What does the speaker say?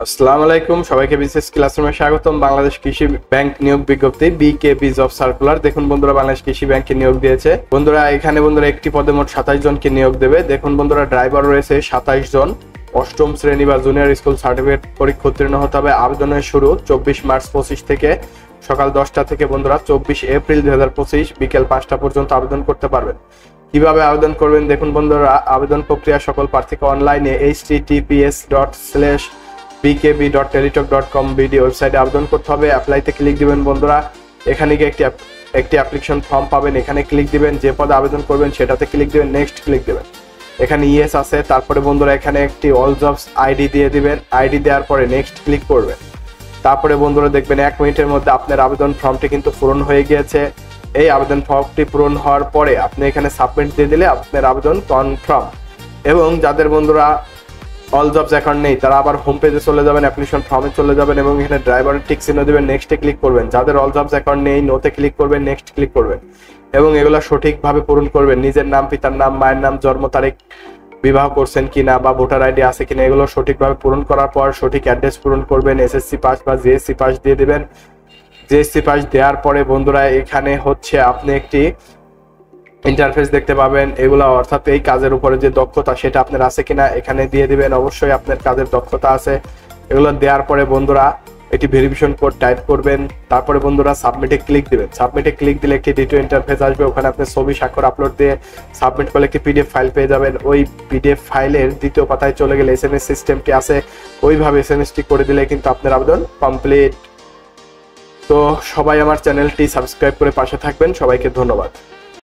আসসালামু আলাইকুম, সবাইকে বিসিএস ক্লাসরুমে স্বাগতম। বাংলাদেশ কৃষি ব্যাংক নিয়োগ বিজ্ঞপ্তি বিকেবি জব সার্কুলার। দেখুন বন্ধুরা, বাংলাদেশ কৃষি ব্যাংকে নিয়োগ দিয়েছে। বন্ধুরা এখানে একটি পদে মোট 27 জনকে নিয়োগ দেবে। দেখুন বন্ধুরা, ড্রাইভার রয়েছে 27 জন। অষ্টম শ্রেণী বা জুনিয়র স্কুল সার্টিফিকেট পরীক্ষা উত্তীর্ণ হতে হবে। আবেদনের শুরু 24 মার্চ 25 থেকে সকাল 10টা থেকে বন্ধুরা 24 এপ্রিল 2025 বিকেল 5টা পর্যন্ত আবেদন করতে পারবেন। কিভাবে আবেদন করবেন দেখুন বন্ধুরা, আবেদন প্রক্রিয়া সকল প্রার্থীকে অনলাইনে https://bkb.teletalk.com বিডি ওয়েবসাইটে আবেদন করতে হবে। অ্যাপ্লাইতে ক্লিক দিবেন বন্ধুরা। এখানে গিয়ে একটি অ্যাপ্লিকেশন ফর্ম পাবেন, এখানে ক্লিক দিবেন। যে পদে আবেদন করবেন সেটাতে ক্লিক দিবেন, নেক্সট ক্লিক দিবেন। এখানে ইয়েস আছে, তারপরে বন্ধুরা এখানে একটি অল জবস আইডি দিয়ে দিবেন। আইডি দেওয়ার পরে নেক্সট ক্লিক করবেন। তারপরে বন্ধুরা দেখবেন 1 মিনিটের মধ্যে আপনার আবেদন ফর্মটি কিন্তু পূরণ হয়ে গিয়েছে। এই আবেদন ফর্মটি পূরণ হওয়ার পরে আপনি এখানে সাবমিট দিয়ে দিলে আপনার আবেদন কনফার্ম। এবং যাদের বন্ধুরা অল জবস অ্যাকাউন্ট নেই তারা আবার হোম পেজে চলে যাবেন, অ্যাপ্লিকেশন ফর্মে চলে যাবেন এবং এখানে ড্রাইভারের টিক চিহ্ন দিবেন, নেক্সটে ক্লিক করবেন। যাদের অল জবস অ্যাকাউন্ট নেই নোতে ক্লিক করবেন, নেক্সট ক্লিক করবেন এবং এগুলো সঠিকভাবে পূরণ করবেন। নিজের নাম, পিতার নাম, মায়ের নাম, জন্ম তারিখ, বিবাহ করছেন কিনা বা ভোটার আইডি আছে কিনা এগুলো সঠিকভাবে পূরণ করার পর সঠিক অ্যাড্রেস পূরণ করবেন। এসএসসি পাস বা জিএসসি পাস দিয়ে দিবেন। জিএসসি পাস দেওয়ার পরে বন্ধুরা এখানে আপনি একটি ইন্টারফেস দেখতে পাবেন। এগুলো অর্থাৎ এই কাজের উপরে যে দক্ষতা সেটা আপনার আছে কিনা এখানে দিয়ে দিবেন। অবশ্যই আপনার কাজের দক্ষতা আছে। এগুলো দেওয়ার পরে বন্ধুরা একটি ভেরিফিকেশন কোড টাইপ করবেন। তারপরে বন্ধুরা সাবমিটে ক্লিক দিবেন। সাবমিটে ক্লিক দিলে একটি দ্বিতীয় ইন্টারফেস আসবে। ওখানে আপনি ছবি, স্বাক্ষর আপলোড দিয়ে সাবমিট করলে একটি পিডিএফ ফাইল পেয়ে যাবেন। ওই পিডিএফ ফাইলের দ্বিতীয় পাতায় চলে গেলে এসএমএস সিস্টেমটি আছে, ওইভাবে এসএমএসটি করে দিলে কিন্তু আপনার আবেদন কমপ্লিট। তো সবাই আমার চ্যানেলটি সাবস্ক্রাইব করে পাশে থাকবেন। সবাইকে ধন্যবাদ।